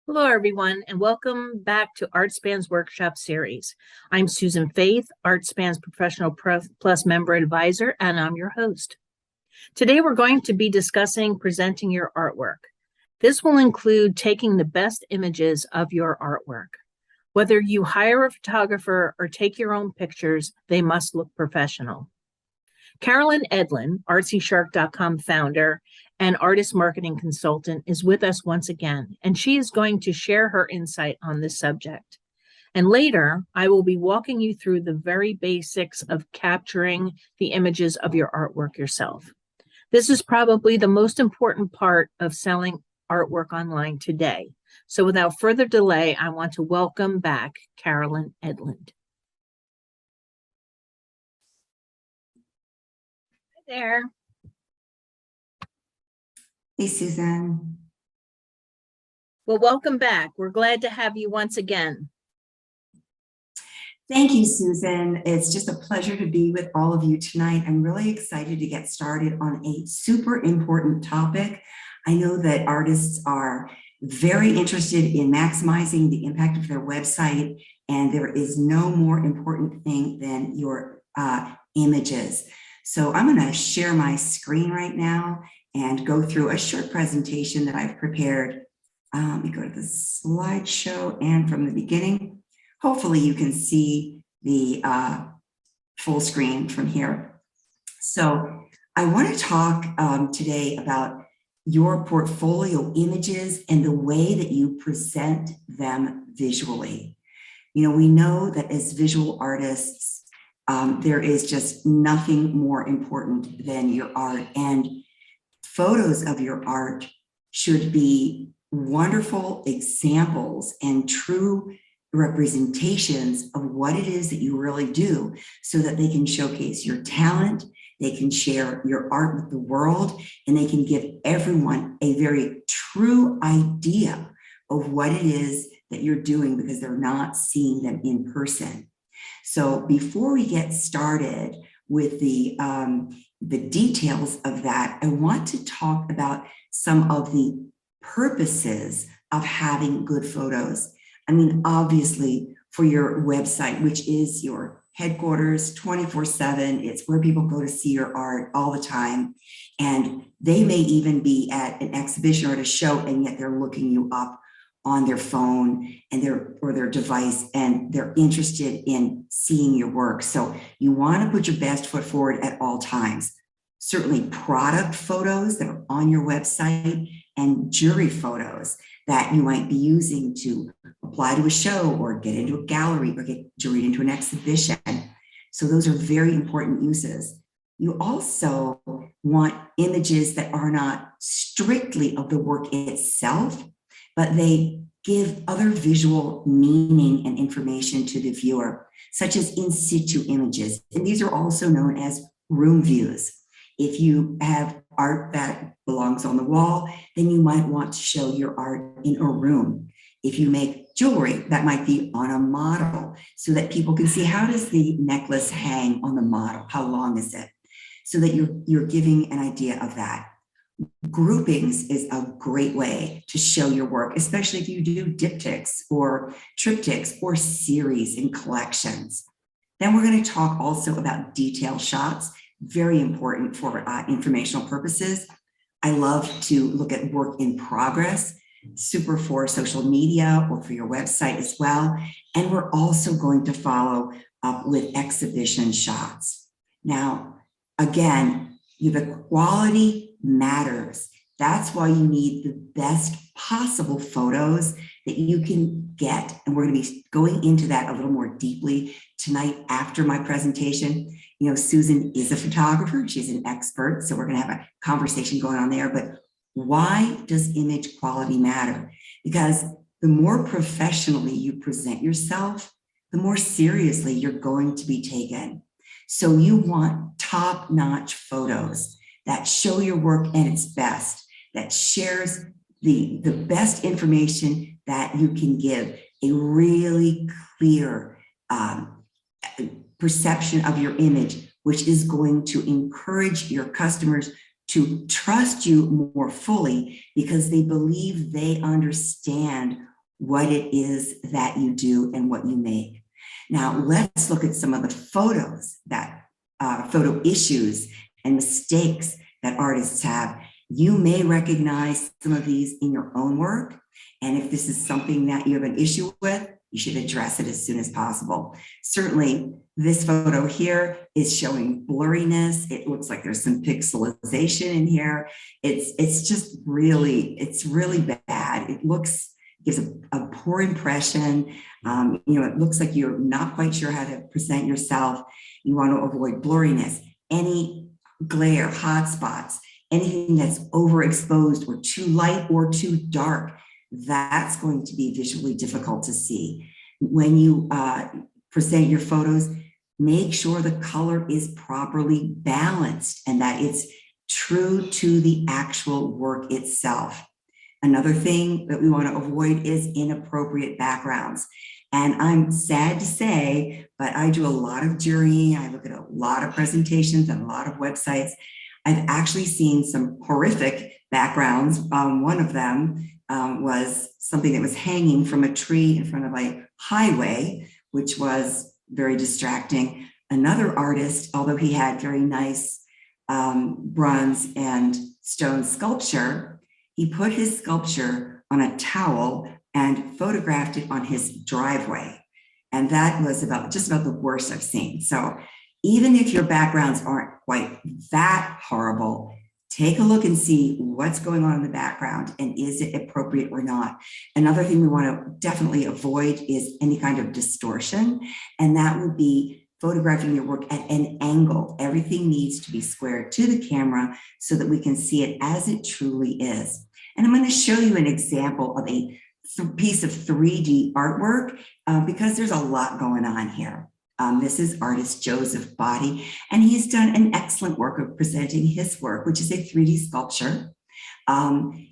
Hello, everyone, and welcome back to ArtSpan's workshop series. I'm Susan Faith, ArtSpan's Professional Plus member advisor, and I'm your host. Today, we're going to be discussing presenting your artwork. This will include taking the best images of your artwork. Whether you hire a photographer or take your own pictures, they must look professional. Carolyn Edlin, ArtsyShark.com founder and artist marketing consultant, is with us once again, and she is going to share her insight on this subject. And later, I will be walking you through the very basics of capturing the images of your artwork yourself. This is probably the most important part of selling artwork online today. So without further delay, I want to welcome back Carolyn Edlin. There. Hey, Susan. Well, welcome back. We're glad to have you once again. Thank you, Susan. It's just a pleasure to be with all of you tonight. I'm really excited to get started on a super important topic. I know that artists are very interested in maximizing the impact of their website, and there is no more important thing than your images. So I'm going to share my screen right now and go through a short presentation that I've prepared. We go to the slideshow, and from the beginning, hopefully you can see the full screen from here. So I want to talk today about your portfolio images and the way that you present them visually. You know, we know that as visual artists, there is just nothing more important than your art, and photos of your art should be wonderful examples and true representations of what it is that you really do, so that they can showcase your talent, they can share your art with the world, and they can give everyone a very true idea of what it is that you're doing, because they're not seeing them in person. So before we get started with the details of that, I want to talk about some of the purposes of having good photos. I mean, obviously, for your website, which is your headquarters 24/7, it's where people go to see your art all the time. And they may even be at an exhibition or at a show, and yet they're looking you up on their phone and their device, and they're interested in seeing your work. So you want to put your best foot forward at all times. Certainly product photos that are on your website, and jury photos that you might be using to apply to a show or get into a gallery or get juried into an exhibition. So those are very important uses. You also want images that are not strictly of the work itself, but they give other visual meaning and information to the viewer, such as in situ images. And these are also known as room views. If you have art that belongs on the wall, then you might want to show your art in a room. If you make jewelry, that might be on a model, so that people can see, how does the necklace hang on the model? How long is it? So that you're giving an idea of that. Groupings is a great way to show your work, especially if you do diptychs or triptychs or series and collections. Then we're going to talk also about detail shots, very important for informational purposes. I love to look at work in progress, super for social media or for your website as well. And we're also going to follow up with exhibition shots. Now, again, the quality matters. That's why you need the best possible photos that you can get. And we're going to be going into that a little more deeply tonight after my presentation. You know, Susan is a photographer. She's an expert. So we're going to have a conversation going on there. But why does image quality matter? Because the more professionally you present yourself, the more seriously you're going to be taken. So you want top-notch photos that show your work at its best, that shares the best information that you can give, a really clear perception of your image, which is going to encourage your customers to trust you more fully, because they believe they understand what it is that you do and what you make. Now, let's look at some of the photos that photo issues and mistakes that artists have. You may recognize some of these in your own work. And if this is something that you have an issue with, you should address it as soon as possible. Certainly, this photo here is showing blurriness. It looks like there's some pixelization in here. It's really bad. It gives a poor impression. It looks like you're not quite sure how to present yourself. You want to avoid blurriness, any glare, hot spots, anything that's overexposed or too light or too dark. That's going to be visually difficult to see. When you present your photos, make sure the color is properly balanced and that it's true to the actual work itself. Another thing that we want to avoid is inappropriate backgrounds. And I'm sad to say, but I do a lot of jurying. I look at a lot of presentations and a lot of websites. I've actually seen some horrific backgrounds. One of them was something that was hanging from a tree in front of a highway, which was very distracting. Another artist, although he had very nice bronze and stone sculpture, he put his sculpture on a towel and photographed it on his driveway. And that was just about the worst I've seen. So even if your backgrounds aren't quite that horrible, take a look and see what's going on in the background and is it appropriate or not. Another thing we want to definitely avoid is any kind of distortion, and that would be photographing your work at an angle. Everything needs to be squared to the camera so that we can see it as it truly is. And I'm going to show you an example of a piece of 3D artwork because there's a lot going on here. This is artist Joseph Body, and he's done an excellent work of presenting his work, which is a 3D sculpture.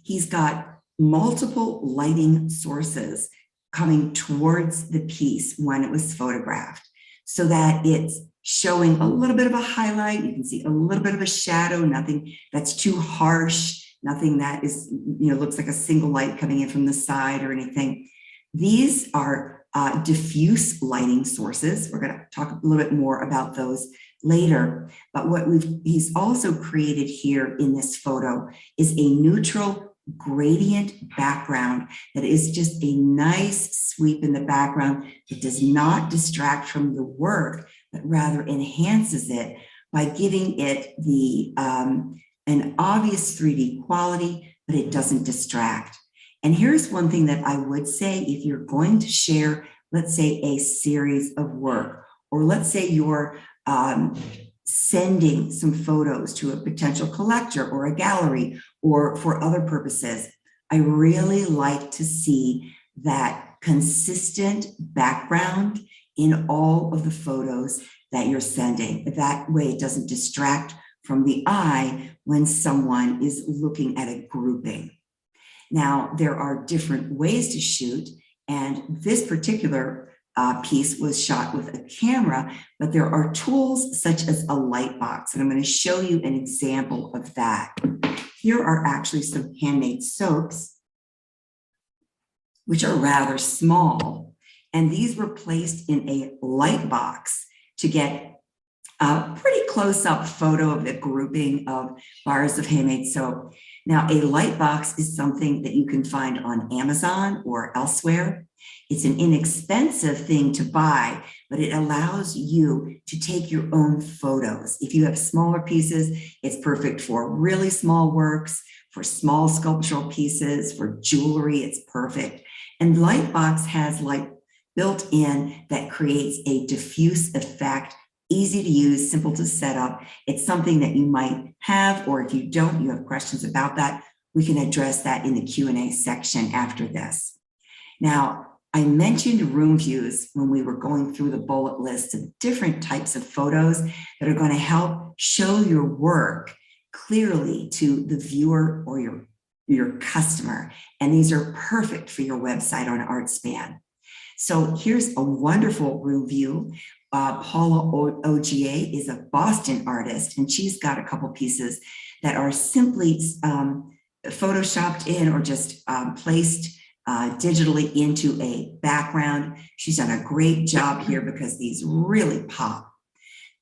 He's got multiple lighting sources coming towards the piece when it was photographed, so that it's showing a little bit of a highlight. You can see a little bit of a shadow, nothing that's too harsh, nothing that is, looks like a single light coming in from the side or anything. These are diffuse lighting sources. We're going to talk a little bit more about those later. But what he's also created here in this photo is a neutral gradient background that is just a nice sweep in the background that does not distract from the work, but rather enhances it by giving it an obvious 3D quality, but it doesn't distract. And here's one thing that I would say: if you're going to share, let's say, a series of work, or let's say you're sending some photos to a potential collector or a gallery or for other purposes, I really like to see that consistent background in all of the photos that you're sending. That way it doesn't distract from the eye when someone is looking at a grouping. Now, there are different ways to shoot, and this particular piece was shot with a camera, but there are tools such as a light box, and I'm going to show you an example of that. Here are actually some handmade soaps, which are rather small, and these were placed in a light box to get a pretty close-up photo of the grouping of bars of handmade soap. Now, a light box is something that you can find on Amazon or elsewhere. It's an inexpensive thing to buy, but it allows you to take your own photos. If you have smaller pieces, it's perfect for really small works, for small sculptural pieces, for jewelry, it's perfect. And Lightbox has light built in that creates a diffuse effect, easy to use, simple to set up. It's something that you might have, or if you don't, you have questions about that, we can address that in the Q&A section after this. Now, I mentioned room views when we were going through the bullet list of different types of photos that are going to help show your work clearly to the viewer or your customer. And these are perfect for your website on Artspan. So here's a wonderful room view. Paula Ogier is a Boston artist, and she's got a couple pieces that are simply photoshopped in or just placed digitally into a background. She's done a great job here because these really pop.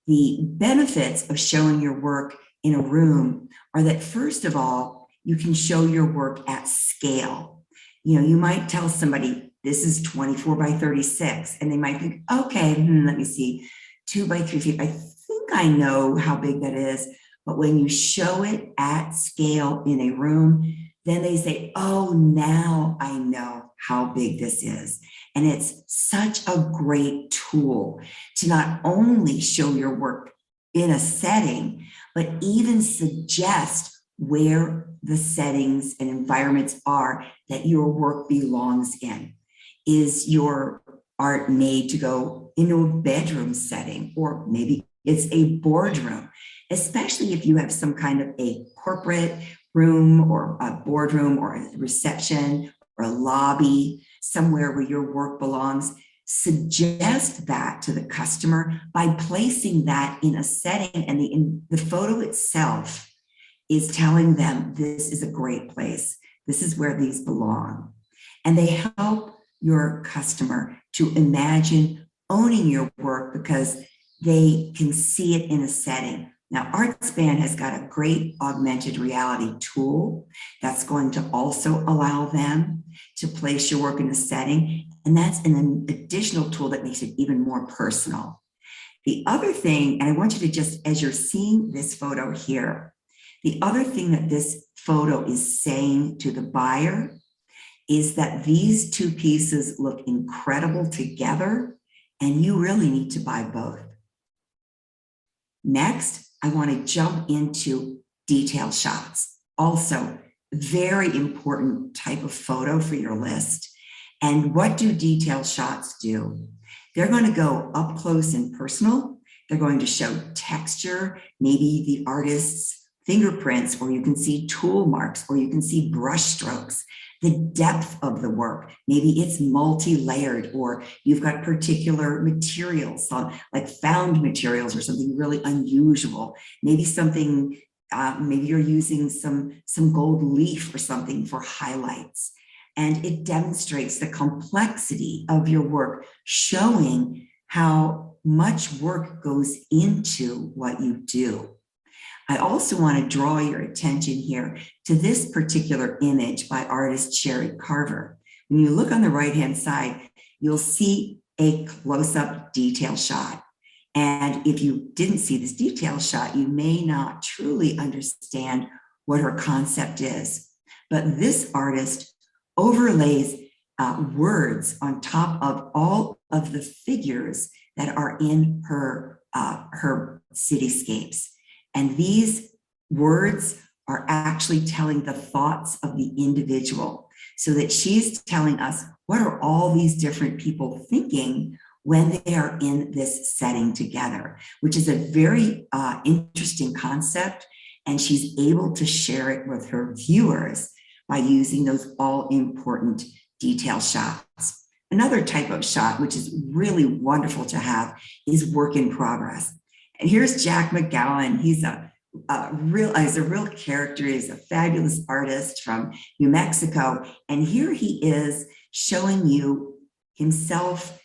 The benefits of showing your work in a room are that, first of all, you can show your work at scale. You know, you might tell somebody, this is 24 by 36, and they might think, okay, let me see, 2 by 3 feet. I think I know how big that is. But when you show it at scale in a room, then they say, oh, now I know how big this is. And it's such a great tool to not only show your work in a setting, but even suggest where the settings and environments are that your work belongs in. Is your art made to go into a bedroom setting, or maybe it's a boardroom, especially if you have some kind of a corporate room or a boardroom or a reception or a lobby, somewhere where your work belongs. Suggest that to the customer by placing that in a setting, and the photo itself is telling them this is a great place. This is where these belong. And they help your customer to imagine owning your work because they can see it in a setting. Now, ArtSpan has got a great augmented reality tool that's going to also allow them to place your work in a setting. And that's an additional tool that makes it even more personal. The other thing, and I want you to just, as you're seeing this photo here, the other thing that this photo is saying to the buyer is that these two pieces look incredible together, and you really need to buy both. Next, I want to jump into detail shots. Also, very important type of photo for your list. And what do detail shots do? They're going to go up close and personal. They're going to show texture, maybe the artist's fingerprints, or you can see tool marks, or you can see brush strokes, the depth of the work. Maybe it's multi-layered, or you've got particular materials, like found materials or something really unusual. Maybe something, maybe you're using some gold leaf or something for highlights. And it demonstrates the complexity of your work, showing how much work goes into what you do. I also want to draw your attention here to this particular image by artist Sherry Carver. When you look on the right-hand side, you'll see a close-up detail shot. And if you didn't see this detail shot, you may not truly understand what her concept is. But this artist overlays words on top of all of the figures that are in her cityscapes. And these words are actually telling the thoughts of the individual, so that she's telling us what are all these different people thinking when they are in this setting together, which is a very interesting concept. And she's able to share it with her viewers by using those all-important detail shots. Another type of shot, which is really wonderful to have, is work in progress. And here's Jack McGowan. He's a real character. He's a fabulous artist from New Mexico. And here he is showing you himself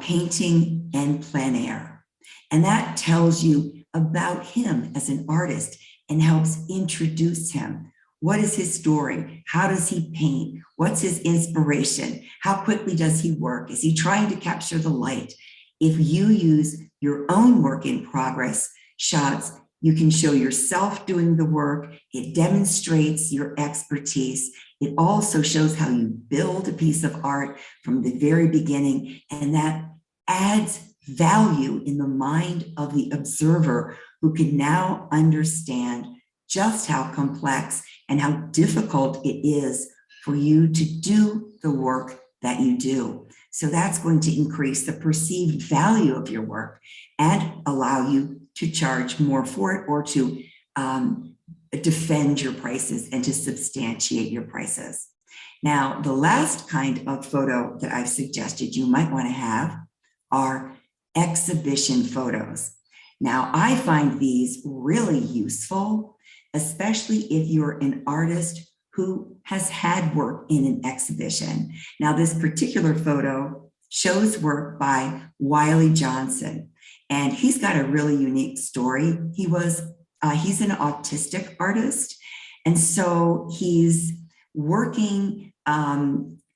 painting en plein air. And that tells you about him as an artist and helps introduce him. What is his story? How does he paint? What's his inspiration? How quickly does he work? Is he trying to capture the light? If you use your own work in progress shots, you can show yourself doing the work. It demonstrates your expertise. It also shows how you build a piece of art from the very beginning, and that adds value in the mind of the observer, who can now understand just how complex and how difficult it is for you to do the work that you do. So that's going to increase the perceived value of your work and allow you to charge more for it, or to defend your prices and to substantiate your prices. Now, the last kind of photo that I've suggested you might want to have are exhibition photos. Now, I find these really useful, especially if you're an artist who has had work in an exhibition. Now, this particular photo shows work by Wiley Johnson, and he's got a really unique story. He's an autistic artist, and so he's working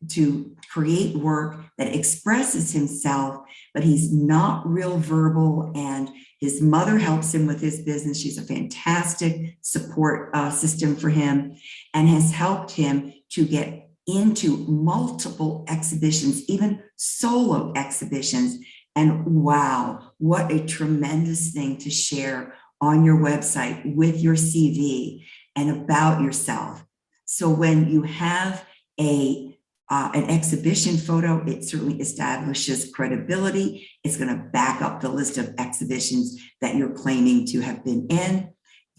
to create work that expresses himself, but he's not real verbal, and his mother helps him with his business. She's a fantastic support system for him and has helped him to get into multiple exhibitions, even solo exhibitions. And wow, what a tremendous thing to share on your website with your CV and about yourself. So when you have an exhibition photo, it certainly establishes credibility. It's going to back up the list of exhibitions that you're claiming to have been in.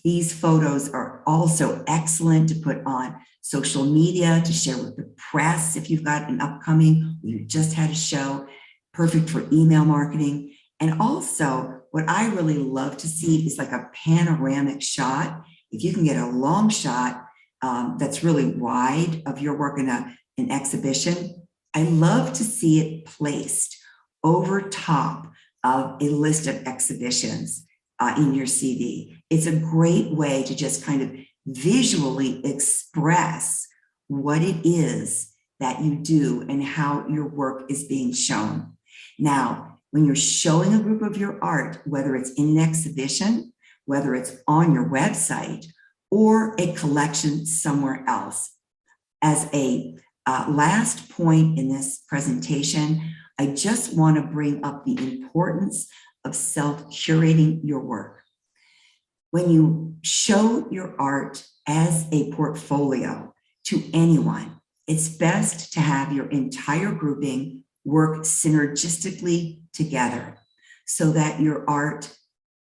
These photos are also excellent to put on social media, to share with the press if you've got an upcoming, you just had a show, perfect for email marketing. And also, what I really love to see is like a panoramic shot. If you can get a long shot that's really wide of your work in an exhibition, I love to see it placed over top of a list of exhibitions in your CV. It's a great way to just kind of visually express what it is that you do and how your work is being shown. Now, when you're showing a group of your art, whether it's in an exhibition, whether it's on your website, or a collection somewhere else, as a last point in this presentation, I just want to bring up the importance of self-curating your work. When you show your art as a portfolio to anyone, it's best to have your entire grouping work synergistically together so that your art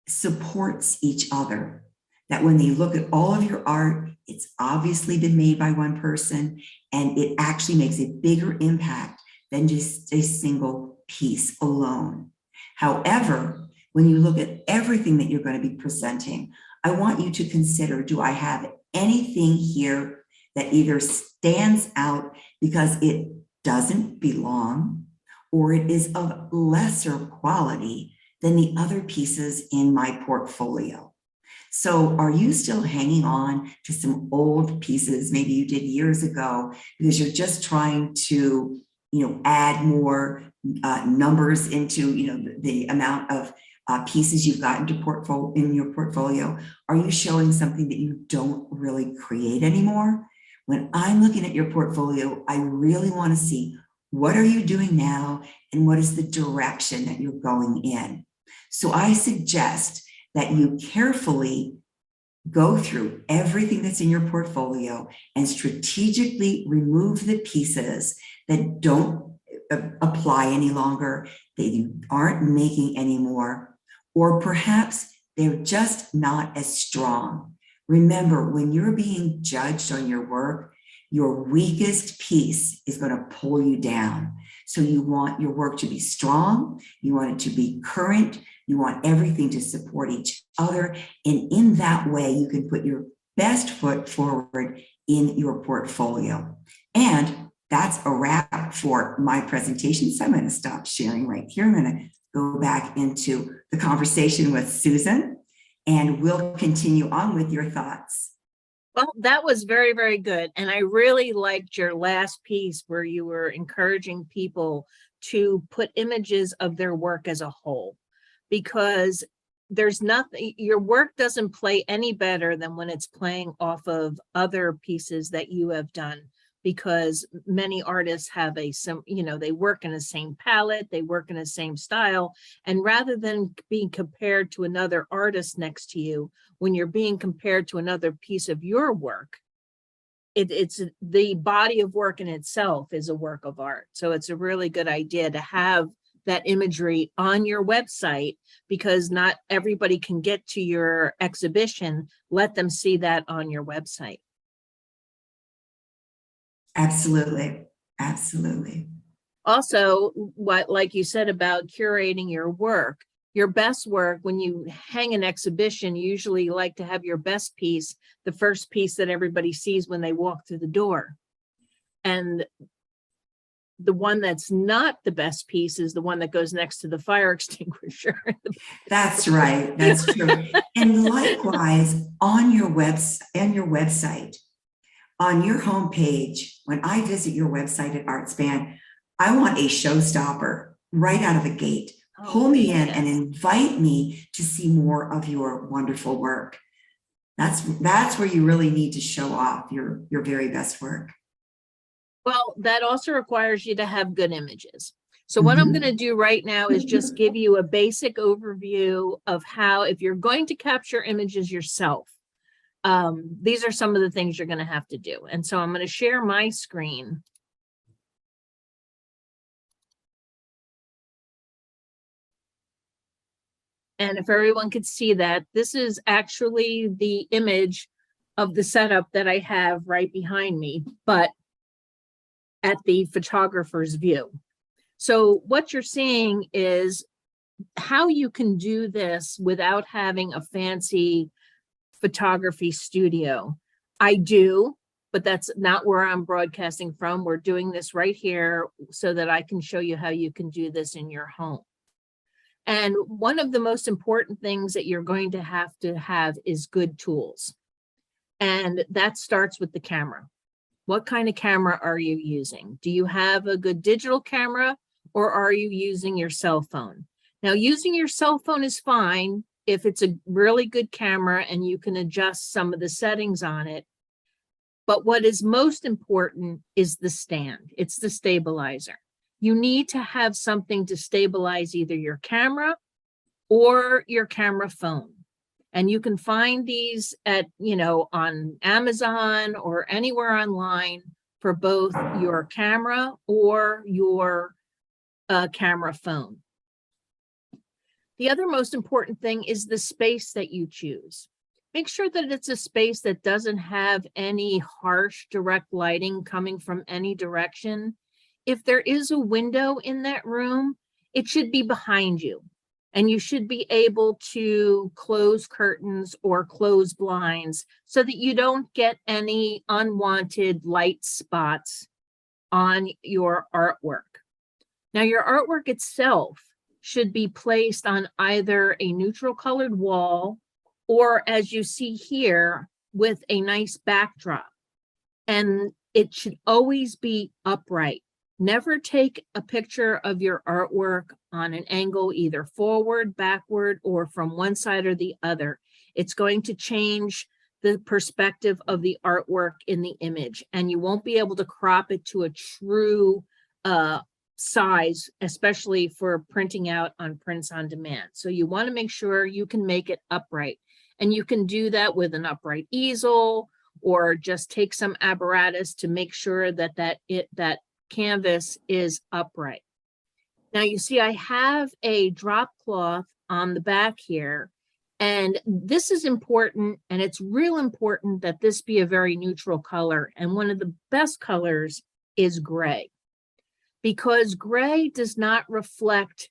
supports each other. That when they look at all of your art, it's obviously been made by one person, and it actually makes a bigger impact than just a single piece alone. However, when you look at everything that you're going to be presenting, I want you to consider, do I have anything here that either stands out because it doesn't belong, or it is of lesser quality than the other pieces in my portfolio? So are you still hanging on to some old pieces maybe you did years ago because you're just trying to, add more numbers into, the amount of pieces you've got in your portfolio? Are you showing something that you don't really create anymore? When I'm looking at your portfolio, I really want to see, what are you doing now and what is the direction that you're going in? So I suggest that you carefully go through everything that's in your portfolio and strategically remove the pieces that don't apply any longer, that you aren't making anymore, or perhaps they're just not as strong. Remember, when you're being judged on your work, your weakest piece is going to pull you down. So you want your work to be strong, you want it to be current, you want everything to support each other. And in that way, you can put your best foot forward in your portfolio. And that's a wrap for my presentation. So I'm going to stop sharing right here. I'm going to go back into the conversation with Susan, and we'll continue on with your thoughts. Well, that was very, very good. And I really liked your last piece where you were encouraging people to put images of their work as a whole, because there's nothing, your work doesn't play any better than when it's playing off of other pieces that you have done, because many artists have they work in the same palette, they work in the same style. And rather than being compared to another artist next to you, when you're being compared to another piece of your work, it's the body of work in itself is a work of art. So it's a really good idea to have that imagery on your website, because not everybody can get to your exhibition. Let them see that on your website. Absolutely. Absolutely. Also, like you said about curating your work, your best work, when you hang an exhibition, you usually like to have your best piece, the first piece that everybody sees when they walk through the door. And the one that's not the best piece is the one that goes next to the fire extinguisher. That's right. That's true. And likewise, on your website, on your homepage, when I visit your website at ArtSpan, I want a showstopper right out of the gate. Pull me in and invite me to see more of your wonderful work. That's where you really need to show off your very best work. Well, that also requires you to have good images. So what I'm going to do right now is just give you a basic overview of how, if you're going to capture images yourself, these are some of the things you're going to have to do. And so I'm going to share my screen. And if everyone could see that, this is actually the image of the setup that I have right behind me, but at the photographer's view. So what you're seeing is how you can do this without having a fancy photography studio. I do, but that's not where I'm broadcasting from. We're doing this right here so that I can show you how you can do this in your home. And one of the most important things that you're going to have is good tools. And that starts with the camera. What kind of camera are you using? Do you have a good digital camera, or are you using your cell phone? Now, using your cell phone is fine if it's a really good camera and you can adjust some of the settings on it. But what is most important is the stand. It's the stabilizer. You need to have something to stabilize either your camera or your camera phone. And you can find these at, on Amazon or anywhere online for both your camera or your camera phone. The other most important thing is the space that you choose. Make sure that it's a space that doesn't have any harsh direct lighting coming from any direction. If there is a window in that room, it should be behind you. And you should be able to close curtains or close blinds so that you don't get any unwanted light spots on your artwork. Now, your artwork itself should be placed on either a neutral colored wall or, as you see here, with a nice backdrop. And it should always be upright. Never take a picture of your artwork on an angle, either forward, backward, or from one side or the other. It's going to change the perspective of the artwork in the image, and you won't be able to crop it to a true size, especially for printing out on prints on demand. So you want to make sure you can make it upright, and you can do that with an upright easel, or just take some apparatus to make sure that that canvas is upright. Now you see I have a drop cloth on the back here, and this is important, and it's real important that this be a very neutral color. And one of the best colors is gray, because gray does not reflect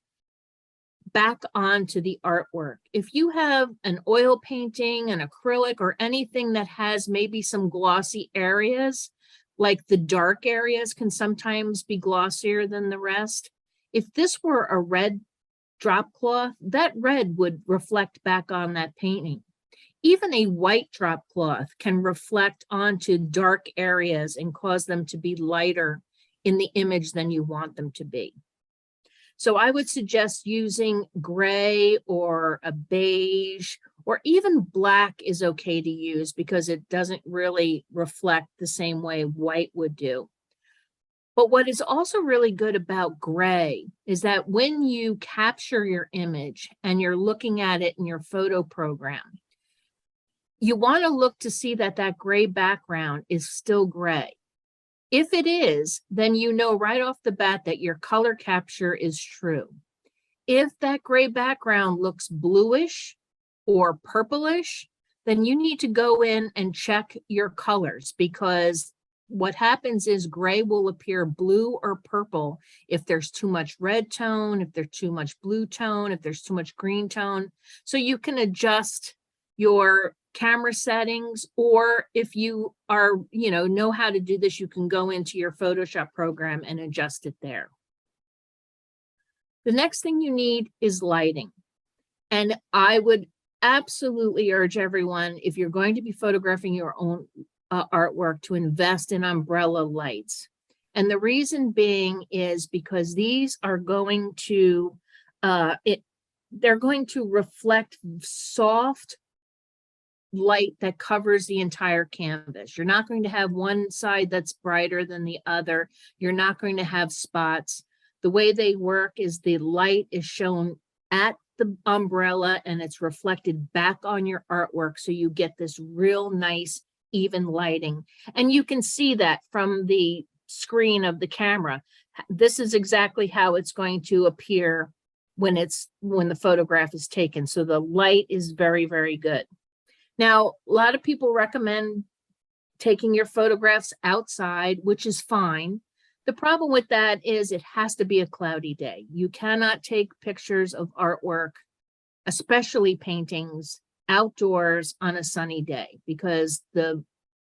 back onto the artwork. If you have an oil painting, an acrylic, or anything that has maybe some glossy areas, like the dark areas can sometimes be glossier than the rest. If this were a red drop cloth, that red would reflect back on that painting. Even a white drop cloth can reflect onto dark areas and cause them to be lighter in the image than you want them to be. So I would suggest using gray or a beige, or even black is okay to use because it doesn't really reflect the same way white would do. But what is also really good about gray is that when you capture your image and you're looking at it in your photo program, you want to look to see that that gray background is still gray. If it is, then you know right off the bat that your color capture is true. If that gray background looks bluish or purplish, then you need to go in and check your colors, because what happens is gray will appear blue or purple if there's too much red tone, if there's too much blue tone, if there's too much green tone. So you can adjust your camera settings, or if you are, know how to do this, you can go into your Photoshop program and adjust it there. The next thing you need is lighting. And I would absolutely urge everyone, if you're going to be photographing your own artwork, to invest in umbrella lights. And the reason being is because these are going to, they're going to reflect soft light that covers the entire canvas. You're not going to have one side that's brighter than the other. You're not going to have spots. The way they work is the light is shown at the umbrella and it's reflected back on your artwork. So you get this real nice, even lighting. And you can see that from the screen of the camera. This is exactly how it's going to appear when the photograph is taken. So the light is very, very good. Now, a lot of people recommend taking your photographs outside, which is fine. The problem with that is it has to be a cloudy day. You cannot take pictures of artwork, especially paintings, outdoors on a sunny day, because the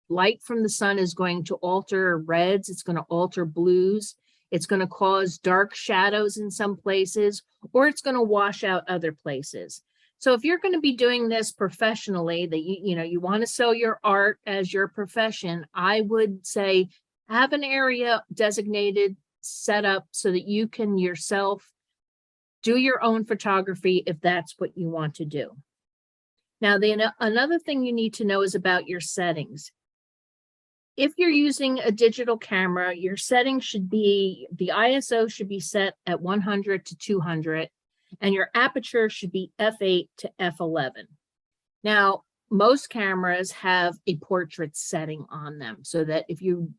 light from the sun is going to alter reds, it's going to alter blues, it's going to cause dark shadows in some places, or it's going to wash out other places. So if you're going to be doing this professionally, that you want to sell your art as your profession, I would say have an area designated, set up so that you can yourself do your own photography if that's what you want to do. Now, another thing you need to know is about your settings. If you're using a digital camera, your settings should be, the ISO should be set at 100 to 200, and your aperture should be f8 to f11. Now, most cameras have a portrait setting on them, so that if you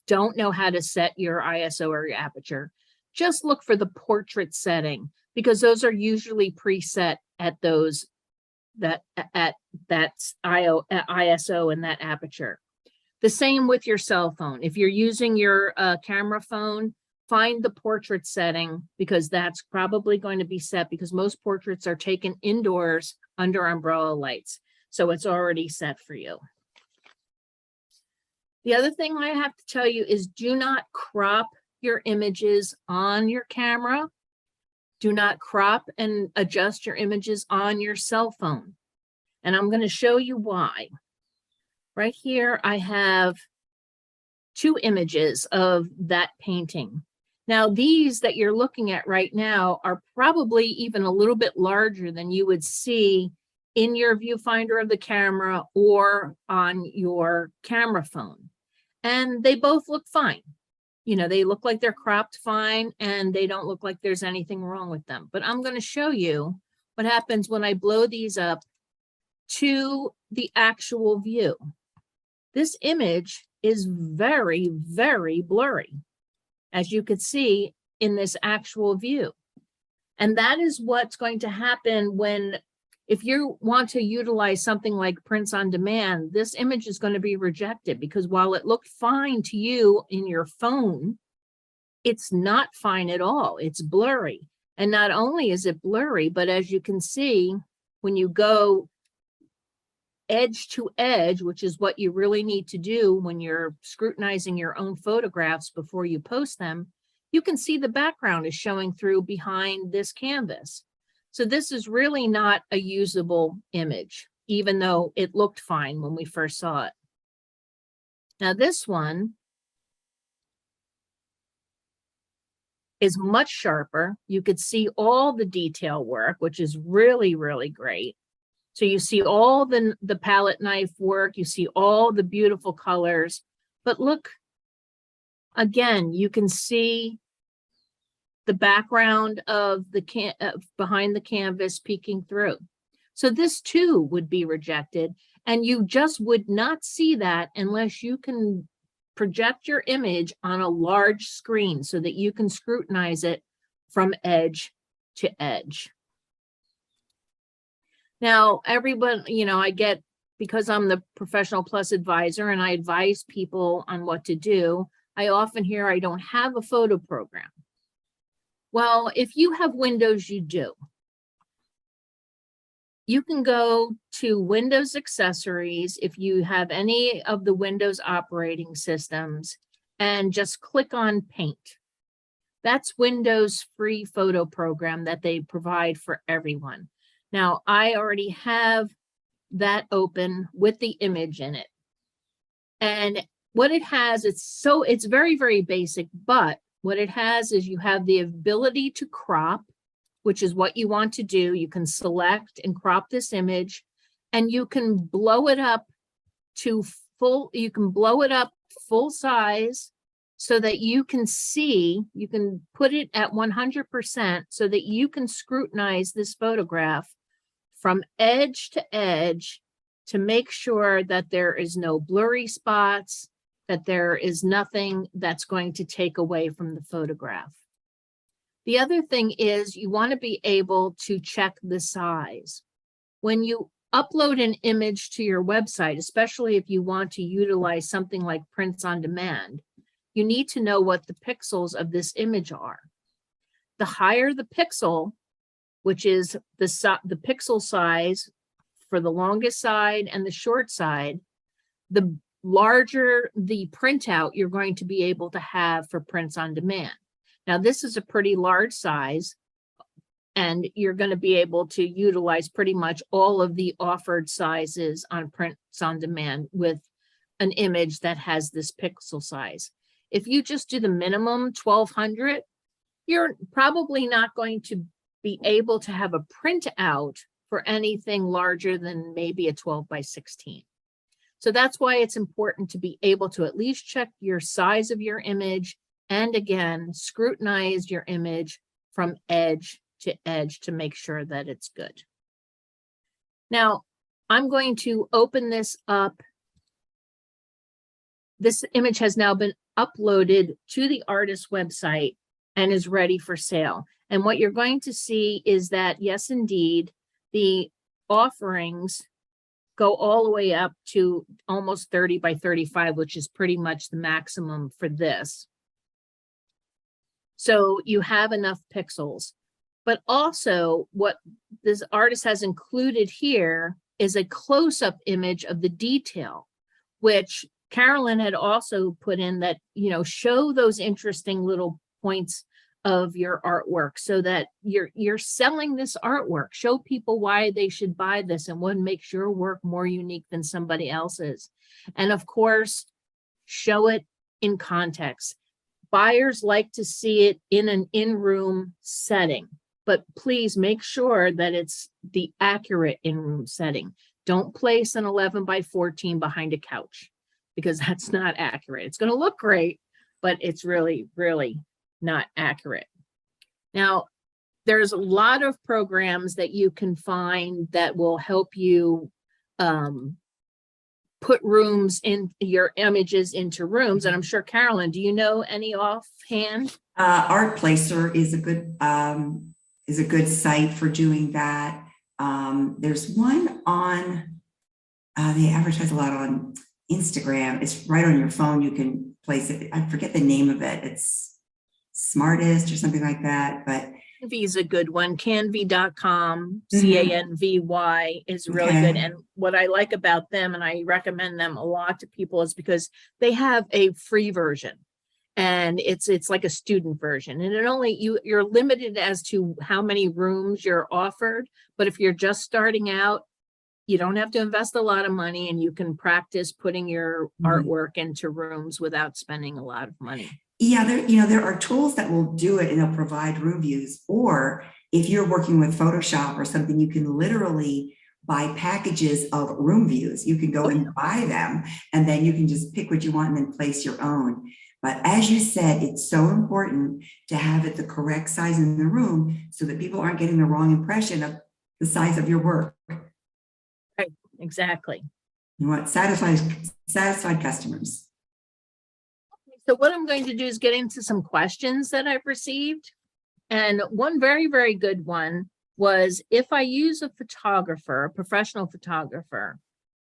don't know how to set your ISO or your aperture, just look for the portrait setting, because those are usually preset at those ISO and that aperture. The same with your cell phone. If you're using your camera phone, find the portrait setting, because that's probably going to be set, because most portraits are taken indoors under umbrella lights. So it's already set for you. The other thing I have to tell you is do not crop your images on your camera. Do not crop and adjust your images on your cell phone. And I'm going to show you why. Right here, I have 2 images of that painting. Now, these that you're looking at right now are probably even a little bit larger than you would see in your viewfinder of the camera or on your camera phone. And they both look fine. They look like they're cropped fine, and they don't look like there's anything wrong with them. But I'm going to show you what happens when I blow these up to the actual view. This image is very, very blurry, as you could see in this actual view. And that is what's going to happen if you want to utilize something like prints on demand. This image is going to be rejected, because while it looked fine to you in your phone, it's not fine at all. It's blurry. And not only is it blurry, but as you can see, when you go edge to edge, which is what you really need to do when you're scrutinizing your own photographs before you post them, you can see the background is showing through behind this canvas. So this is really not a usable image, even though it looked fine when we first saw it. Now this one is much sharper. You could see all the detail work, which is really, really great. So you see all the palette knife work, you see all the beautiful colors, but look, again, you can see the background of the behind the canvas peeking through. So this too would be rejected, and you just would not see that unless you can project your image on a large screen so that you can scrutinize it from edge to edge. Now, everyone, I get because I'm the Professional Plus advisor and I advise people on what to do, I often hear I don't have a photo program. Well, if you have Windows, you do. You can go to Windows accessories if you have any of the Windows operating systems and just click on Paint. That's Windows free photo program that they provide for everyone. Now, I already have that open with the image in it. And what it has, it's very, very basic, but what it has is you have the ability to crop, which is what you want to do. You can select and crop this image, and you can blow it up to full size so that you can see, you can put it at 100% so that you can scrutinize this photograph from edge to edge to make sure that there is no blurry spots, that there is nothing that's going to take away from the photograph. The other thing is you want to be able to check the size. When you upload an image to your website, especially if you want to utilize something like prints on demand, you need to know what the pixels of this image are. The higher the pixel, which is the pixel size for the longest side and the short side, the larger the printout you're going to be able to have for prints on demand. Now, this is a pretty large size, and you're going to be able to utilize pretty much all of the offered sizes on prints on demand with an image that has this pixel size. If you just do the minimum 1200, you're probably not going to be able to have a printout for anything larger than maybe a 12 by 16. So that's why it's important to be able to at least check your size of your image, and again, scrutinize your image from edge to make sure that it's good. Now, I'm going to open this up. This image has now been uploaded to the artist website and is ready for sale. And what you're going to see is that, yes, indeed, the offerings go all the way up to almost 30 by 35, which is pretty much the maximum for this. So you have enough pixels. But also what this artist has included here is a close-up image of the detail, which Carolyn had also put in that, you know, show those interesting little points of your artwork so that you're selling this artwork. Show people why they should buy this and what makes your work more unique than somebody else's. And of course, show it in context. Buyers like to see it in an in-room setting, but please make sure that it's the accurate in-room setting. Don't place an 11 by 14 behind a couch, because that's not accurate. It's going to look great, but it's really, really not accurate. Now, there's a lot of programs that you can find that will help you put rooms in your images into rooms. And I'm sure, Carolyn, do you know any offhand? ArtPlacer is a good site for doing that. There's one on, they advertise a lot on Instagram. It's right on your phone. You can place it. I forget the name of it. It's Smartest or something like that, but Canvy is a good one. Canvy.com, CANVY is really good. And what I like about them, and I recommend them a lot to people, is because they have a free version, and it's like a student version, and it only you're limited as to how many rooms you're offered. But if you're just starting out, you don't have to invest a lot of money, and you can practice putting your artwork into rooms without spending a lot of money. Yeah, there are tools that will do it and they'll provide room views. Or if you're working with Photoshop or something, you can literally buy packages of room views. You can go and buy them, and then you can just pick what you want and then place your own. But as you said, it's so important to have it the correct size in the room so that people aren't getting the wrong impression of the size of your work. Right, exactly. You want satisfied customers. So what I'm going to do is get into some questions that I've received. And one very, very good one was, if I use a photographer, a professional photographer,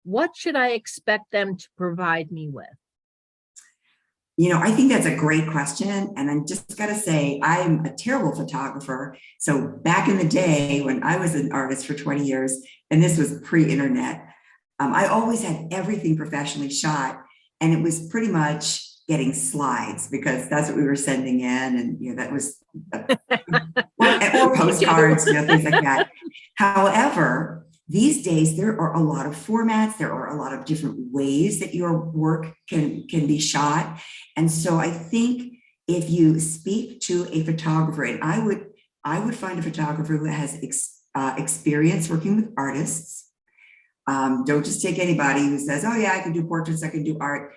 what should I expect them to provide me with? I think that's a great question. And I'm just got to say, I'm a terrible photographer. So back in the day when I was an artist for 20 years, and this was pre-internet, I always had everything professionally shot. And it was pretty much getting slides because that's what we were sending in. And, that was, or postcards, things like that. However, these days, there are a lot of formats. There are a lot of different ways that your work can be shot. And so I think if you speak to a photographer, and I would find a photographer who has experience working with artists. Don't just take anybody who says, oh yeah, I can do portraits, I can do art.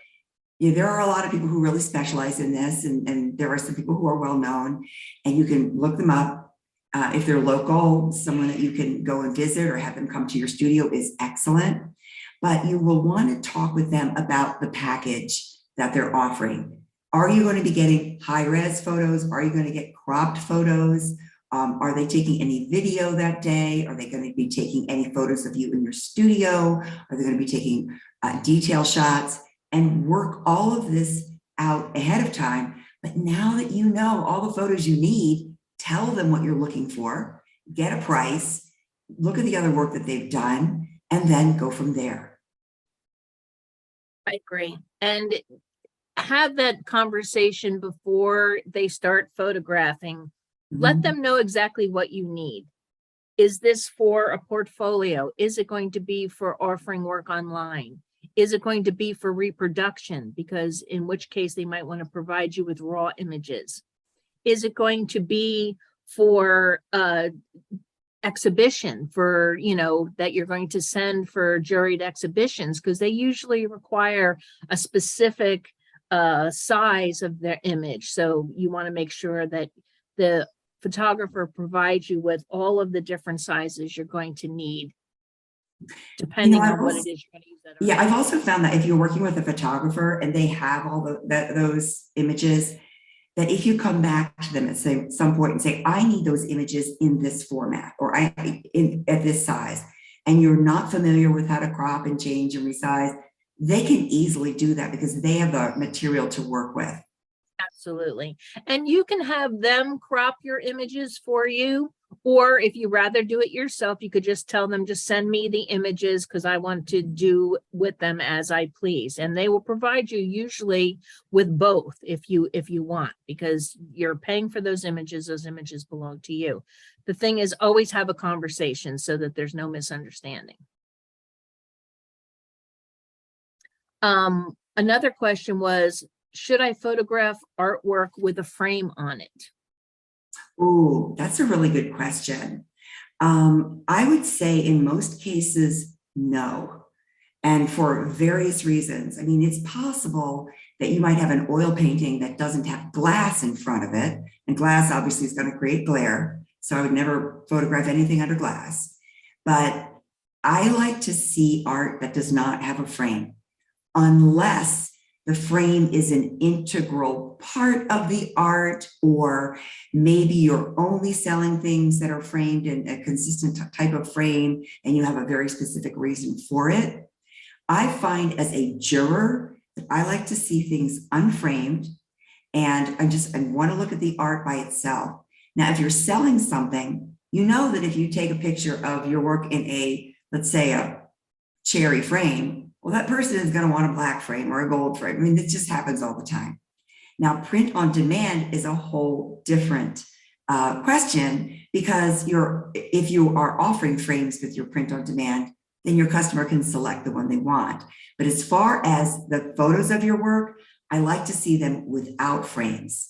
There are a lot of people who really specialize in this, and there are some people who are well known, and you can look them up. If they're local, someone that you can go and visit or have them come to your studio is excellent. But you will want to talk with them about the package that they're offering. Are you going to be getting high-res photos? Are you going to get cropped photos? Are they taking any video that day? Are they going to be taking any photos of you in your studio? Are they going to be taking detail shots? And work all of this out ahead of time. But now that you know all the photos you need, tell them what you're looking for, get a price, look at the other work that they've done, and then go from there. I agree. And have that conversation before they start photographing. Let them know exactly what you need. Is this for a portfolio? Is it going to be for offering work online? Is it going to be for reproduction? Because in which case they might want to provide you with raw images. Is it going to be for exhibition for, that you're going to send for juried exhibitions? Because they usually require a specific size of their image. So you want to make sure that the photographer provides you with all of the different sizes you're going to need, depending on what it is you're going to use that. Yeah, I've also found that if you're working with a photographer and they have all those images, that if you come back to them at some point and say, I need those images in this format or at this size, and you're not familiar with how to crop and change and resize, they can easily do that because they have the material to work with. Absolutely. And you can have them crop your images for you, or if you rather do it yourself, you could just tell them, just send me the images because I want to do with them as I please. And they will provide you usually with both if you want, because you're paying for those images belong to you. The thing is, always have a conversation so that there's no misunderstanding. Another question was, should I photograph artwork with a frame on it? Oh, that's a really good question. I would say in most cases, no. And for various reasons. I mean, it's possible that you might have an oil painting that doesn't have glass in front of it. And glass obviously is going to create glare. So I would never photograph anything under glass. But I like to see art that does not have a frame, unless the frame is an integral part of the art, or maybe you're only selling things that are framed in a consistent type of frame and you have a very specific reason for it. I find as a juror that I like to see things unframed, and I want to look at the art by itself. Now, if you're selling something, you know that if you take a picture of your work in a, let's say, a cherry frame, well, that person is going to want a black frame or a gold frame. I mean, it just happens all the time. Now, print on demand is a whole different question, because if you are offering frames with your print on demand, then your customer can select the one they want. But as far as the photos of your work, I like to see them without frames.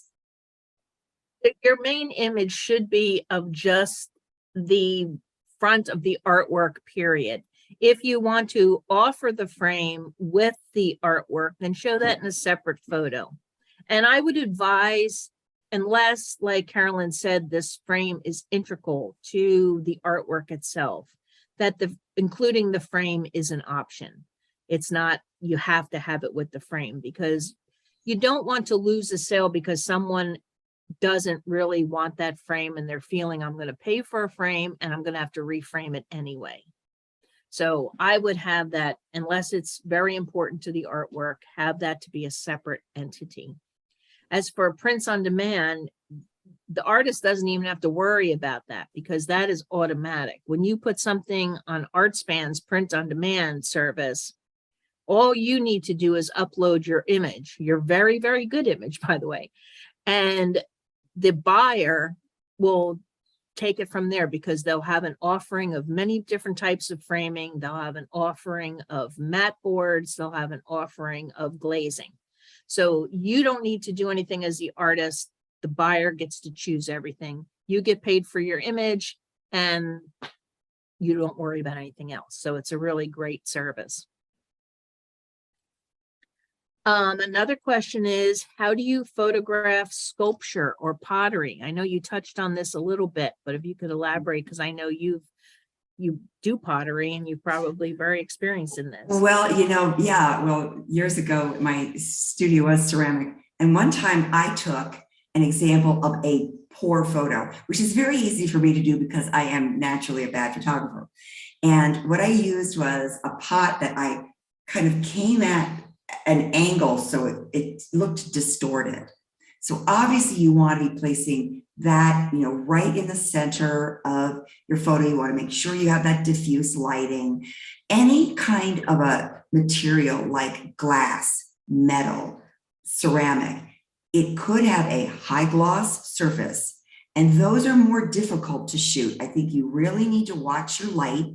Your main image should be of just the front of the artwork, period. If you want to offer the frame with the artwork, then show that in a separate photo. And I would advise, unless, like Carolyn said, this frame is integral to the artwork itself, that including the frame is an option. It's not, you have to have it with the frame, because you don't want to lose a sale because someone doesn't really want that frame and they're feeling, I'm going to pay for a frame and I'm going to have to reframe it anyway. So I would have that, unless it's very important to the artwork, have that to be a separate entity. As for prints on demand, the artist doesn't even have to worry about that because that is automatic. When you put something on Artspan's print on demand service, all you need to do is upload your image, your very, very good image, by the way, and the buyer will take it from there because they'll have an offering of many different types of framing. They'll have an offering of mat boards. They'll have an offering of glazing. So you don't need to do anything as the artist. The buyer gets to choose everything. You get paid for your image and you don't worry about anything else. So it's a really great service. Another question is, how do you photograph sculpture or pottery? I know you touched on this a little bit, but if you could elaborate, because I know you do pottery and you're probably very experienced in this. Well, yeah, well, years ago, my studio was ceramic. And one time I took an example of a pour photo, which is very easy for me to do because I am naturally a bad photographer. And what I used was a pot that I kind of came at an angle so it looked distorted. So obviously you want to be placing that, right in the center of your photo. You want to make sure you have that diffuse lighting. Any kind of a material like glass, metal, ceramic, it could have a high gloss surface, and those are more difficult to shoot. I think you really need to watch your light.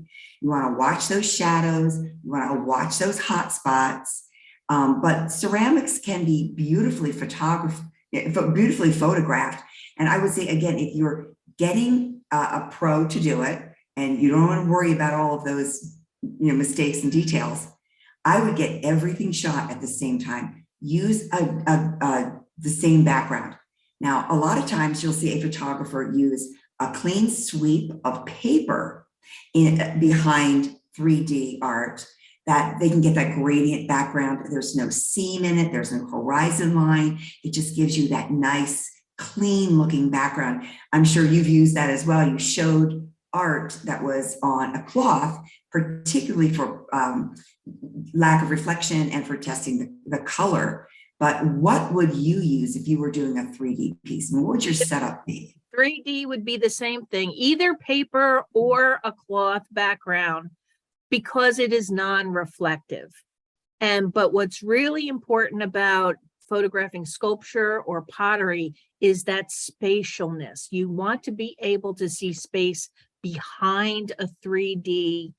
You want to watch those shadows. You want to watch those hot spots. But ceramics can be beautifully photographed. Beautifully photographed. And I would say, again, if you're getting a pro to do it and you don't want to worry about all of those mistakes and details, I would get everything shot at the same time. Use the same background. Now, a lot of times you'll see a photographer use a clean sweep of paper behind 3D art, that they can get that gradient background. There's no seam in it. There's no horizon line. It just gives you that nice, clean looking background. I'm sure you've used that as well. You showed art that was on a cloth, particularly for lack of reflection and for testing the color. But what would you use if you were doing a 3D piece? And what would your setup be? 3D would be the same thing, either paper or a cloth background, because it is non-reflective. But what's really important about photographing sculpture or pottery is that spatialness. You want to be able to see space behind a 3D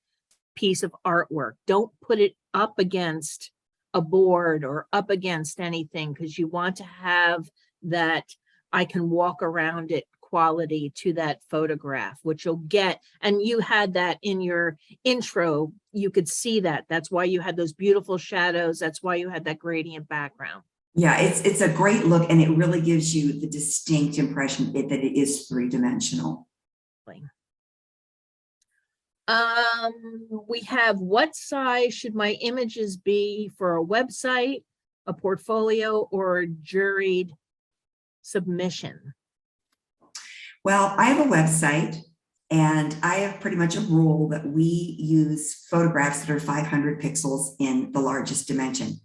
piece of artwork. Don't put it up against a board or up against anything, because you want to have that I can walk around it quality to that photograph, which you'll get. And you had that in your intro. You could see that. That's why you had those beautiful shadows. That's why you had that gradient background. Yeah, it's a great look, and it really gives you the distinct impression that it is three-dimensional. We have, what size should my images be for a website, a portfolio, or a juried submission? Well, I have a website, and I have pretty much a rule that we use photographs that are 500 pixels in the largest dimension.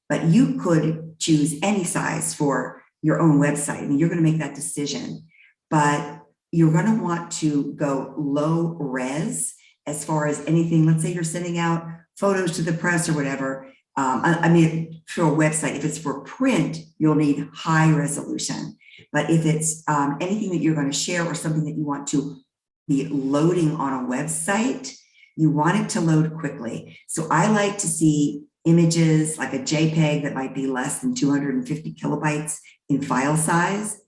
But you could choose any size for your own website, and you're going to make that decision. But you're going to want to go low res as far as anything. Let's say you're sending out photos to the press or whatever. I mean, for a website, if it's for print, you'll need high resolution. But if it's anything that you're going to share or something that you want to be loading on a website, you want it to load quickly. So I like to see images like a JPEG that might be less than 250 kilobytes in file size.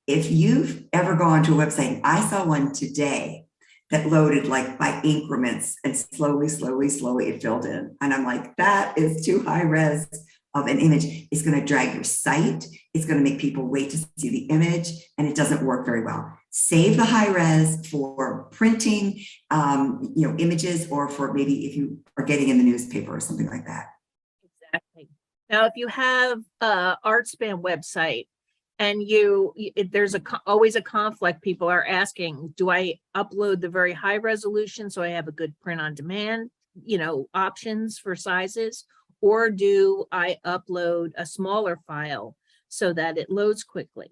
If you've ever gone to a website, I saw one today that loaded like by increments, and slowly it filled in. And I'm like, that is too high res of an image. It's going to drag your site. It's going to make people wait to see the image, and it doesn't work very well. Save the high res for printing, images, or for maybe if you are getting in the newspaper or something like that. Exactly. Now, if you have a Artspan website and there's always a conflict, people are asking, do I upload the very high resolution so I have a good print on demand? options for sizes, or do I upload a smaller file so that it loads quickly?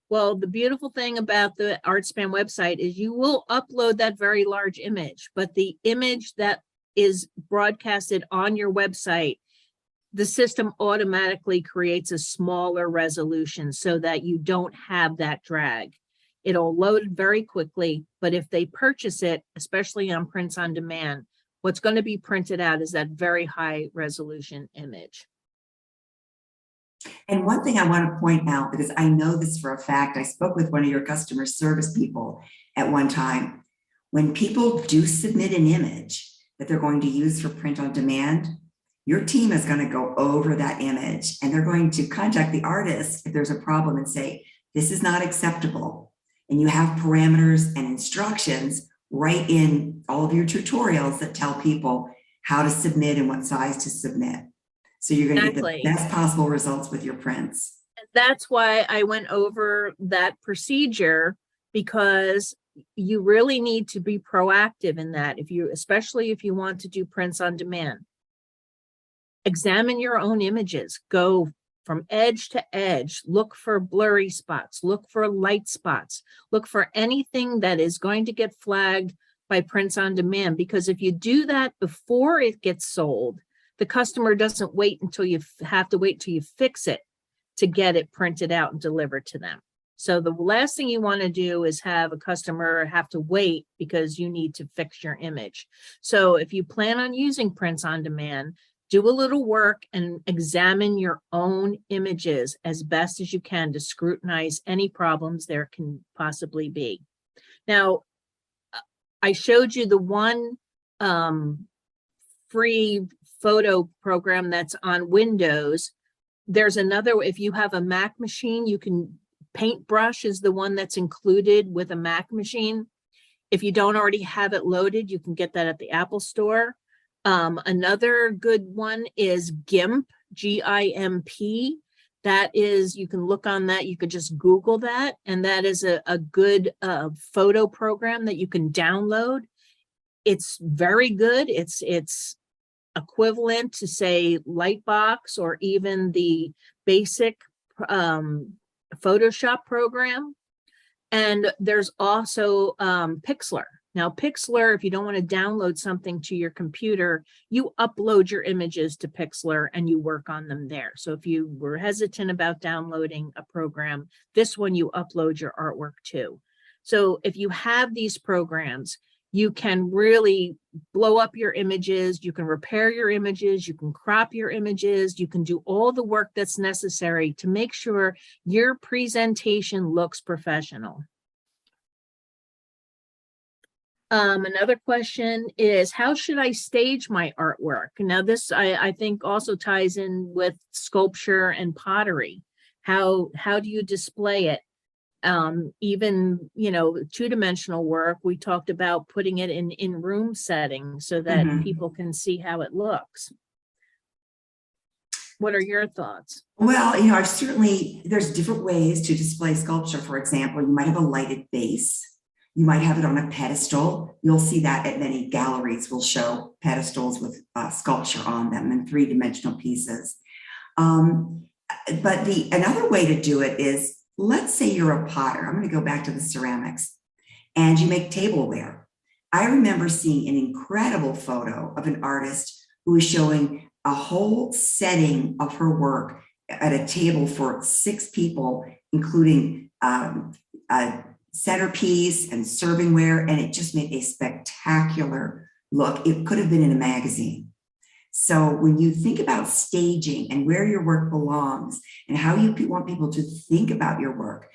Well, the beautiful thing about the Artspan website is you will upload that very large image, but the image that is broadcasted on your website, the system automatically creates a smaller resolution so that you don't have that drag. It'll load very quickly, but if they purchase it, especially on prints on demand, what's going to be printed out is that very high resolution image. And one thing I want to point out, because I know this for a fact, I spoke with one of your customer service people at one time. When people do submit an image that they're going to use for print on demand, your team is going to go over that image and they're going to contact the artist if there's a problem and say, this is not acceptable. And you have parameters and instructions right in all of your tutorials that tell people how to submit and what size to submit. So you're going to get the best possible results with your prints. That's why I went over that procedure, because you really need to be proactive in that. Especially if you want to do prints on demand, examine your own images, go from edge to edge, look for blurry spots, look for light spots, look for anything that is going to get flagged by prints on demand. Because if you do that before it gets sold, the customer doesn't wait until you have to wait till you fix it to get it printed out and delivered to them. So the last thing you want to do is have a customer have to wait because you need to fix your image. So if you plan on using prints on demand, do a little work and examine your own images as best as you can to scrutinize any problems there can possibly be. Now, I showed you the one free photo program that's on Windows. There's another, if you have a Mac machine, you can, Paintbrush is the one that's included with a Mac machine. If you don't already have it loaded, you can get that at the Apple Store. Another good one is GIMP, G-I-M-P. That is, you can look on that, you could just Google that, and that is a good photo program that you can download. It's very good. It's equivalent to, say, Lightbox or even the basic Photoshop program. And there's also Pixlr. Now, Pixlr, if you don't want to download something to your computer, you upload your images to Pixlr and you work on them there. So if you were hesitant about downloading a program, this one you upload your artwork to. So if you have these programs, you can really blow up your images, you can repair your images, you can crop your images, you can do all the work that's necessary to make sure your presentation looks professional. Another question is, how should I stage my artwork? Now, this I think also ties in with sculpture and pottery. How do you display it? Even, two-dimensional work, we talked about putting it in room settings so that people can see how it looks. What are your thoughts? Well, there's different ways to display sculpture. For example, you might have a lighted base. You might have it on a pedestal. You'll see that at many galleries will show pedestals with sculpture on them and three-dimensional pieces. But another way to do it is, let's say you're a potter. I'm going to go back to the ceramics, and you make tableware. I remember seeing an incredible photo of an artist who was showing a whole setting of her work at a table for 6 people, including a centerpiece and servingware, and it just made a spectacular look. It could have been in a magazine. So when you think about staging and where your work belongs and how you want people to think about your work,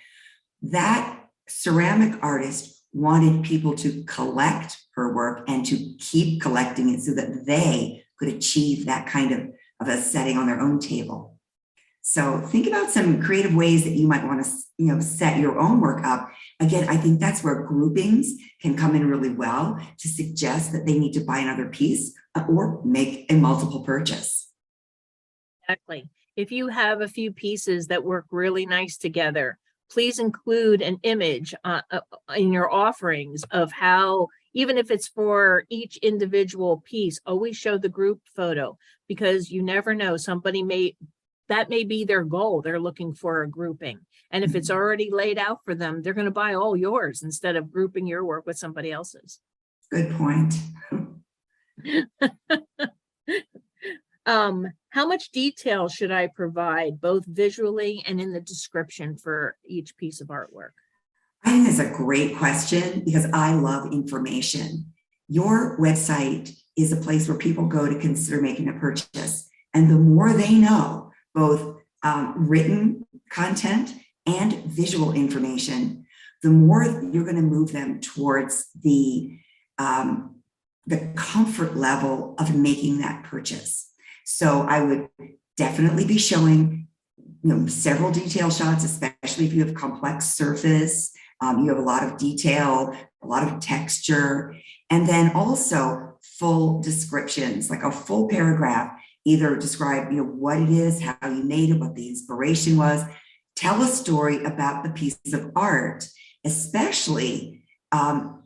that ceramic artist wanted people to collect her work and to keep collecting it so that they could achieve that kind of a setting on their own table. So think about some creative ways that you might want to, set your own work up. Again, I think that's where groupings can come in really well to suggest that they need to buy another piece or make a multiple purchase. Exactly. If you have a few pieces that work really nice together, please include an image in your offerings of how, even if it's for each individual piece, always show the group photo, because you never know, that may be their goal. They're looking for a grouping. And if it's already laid out for them, they're going to buy all yours instead of grouping your work with somebody else's. Good point. How much detail should I provide, both visually and in the description for each piece of artwork? I think that's a great question because I love information. Your website is a place where people go to consider making a purchase. And the more they know, both written content and visual information, the more you're going to move them towards the comfort level of making that purchase. So I would definitely be showing, several detail shots, especially if you have complex surface. You have a lot of detail, a lot of texture, and then also full descriptions, like a full paragraph, either describe, what it is, how you made it, what the inspiration was. Tell a story about the piece of art, especially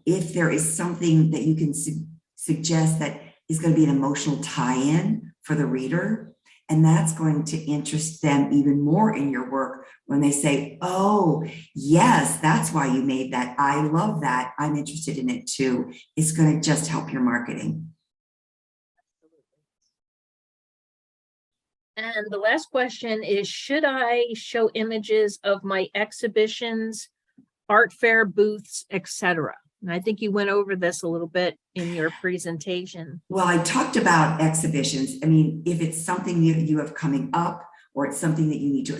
if there is something that you can suggest that is going to be an emotional tie-in for the reader. And that's going to interest them even more in your work when they say, oh, yes, that's why you made that. I love that. I'm interested in it too. It's going to just help your marketing. And the last question is, should I show images of my exhibitions, art fair booths, etc.? And I think you went over this a little bit in your presentation. Well, I talked about exhibitions. I mean, if it's something that you have coming up, or it's something that you need to,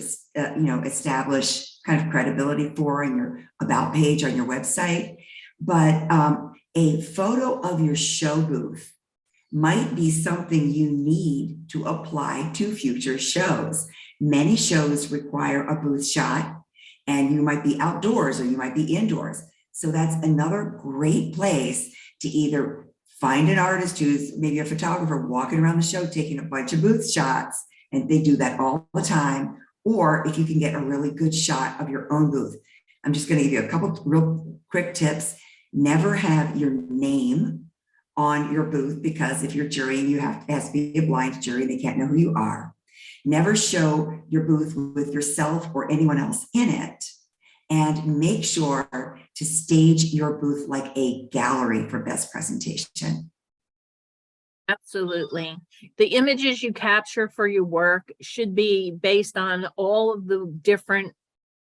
establish kind of credibility for in your about page on your website. But a photo of your show booth might be something you need to apply to future shows. Many shows require a booth shot, and you might be outdoors or you might be indoors. So that's another great place to either find an artist who's maybe a photographer walking around the show, taking a bunch of booth shots, and they do that all the time. Or if you can get a really good shot of your own booth. I'm just going to give you a couple real quick tips. Never have your name on your booth, because if you're jurying, it has to be a blind jury. They can't know who you are. Never show your booth with yourself or anyone else in it. And make sure to stage your booth like a gallery for best presentation. Absolutely. The images you capture for your work should be based on all of the different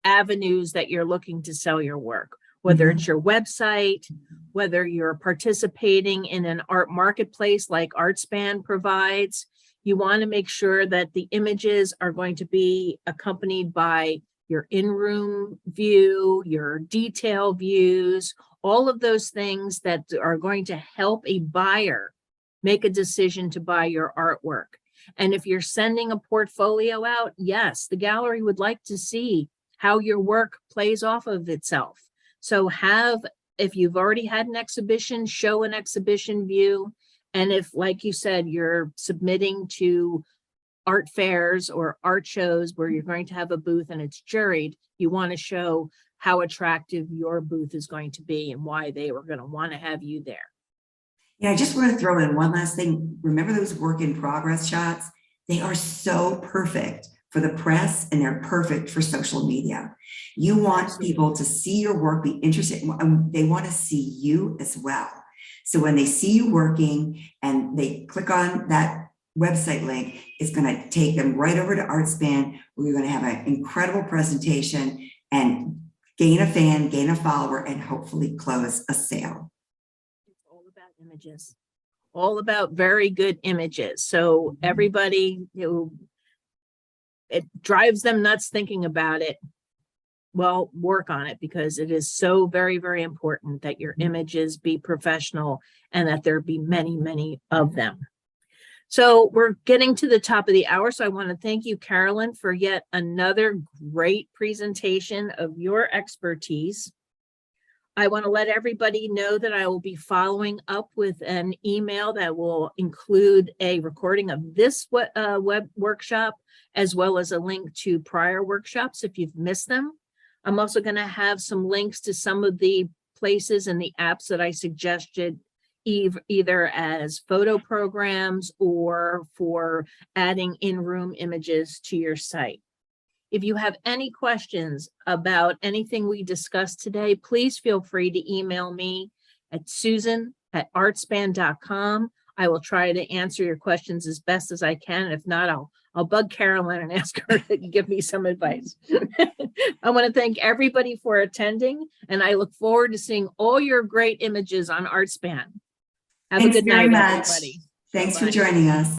avenues that you're looking to sell your work, whether it's your website, whether you're participating in an art marketplace like Artspan provides. You want to make sure that the images are going to be accompanied by your in-room view, your detail views, all of those things that are going to help a buyer make a decision to buy your artwork. And if you're sending a portfolio out, yes, the gallery would like to see how your work plays off of itself. So if you've already had an exhibition, show an exhibition view. And if, like you said, you're submitting to art fairs or art shows where you're going to have a booth and it's juried, you want to show how attractive your booth is going to be and why they were going to want to have you there. Yeah, I just want to throw in one last thing. Remember those work in progress shots? They are so perfect for the press, and they're perfect for social media. You want people to see your work, be interested, and they want to see you as well. So when they see you working and they click on that website link, is going to take them right over to Artspan, where you're going to have an incredible presentation and gain a fan, gain a follower, and hopefully close a sale. It's all about images, all about very good images. So everybody, it drives them nuts thinking about it. Well, work on it, because it is so very, very important that your images be professional and that there be many, many of them. So we're getting to the top of the hour. So I want to thank you, Carolyn, for yet another great presentation of your expertise. I want to let everybody know that I will be following up with an email that will include a recording of this web workshop, as well as a link to prior workshops if you've missed them. I'm also going to have some links to some of the places in the apps that I suggested, either as photo programs or for adding in-room images to your site. If you have any questions about anything we discussed today, please feel free to email me at susan@artspan.com. I will try to answer your questions as best as I can. If not, I'll bug Carolyn and ask her to give me some advice. I want to thank everybody for attending, and I look forward to seeing all your great images on Artspan. Have a Thanks good very night, much. everybody. Thanks for Bye-bye. joining us.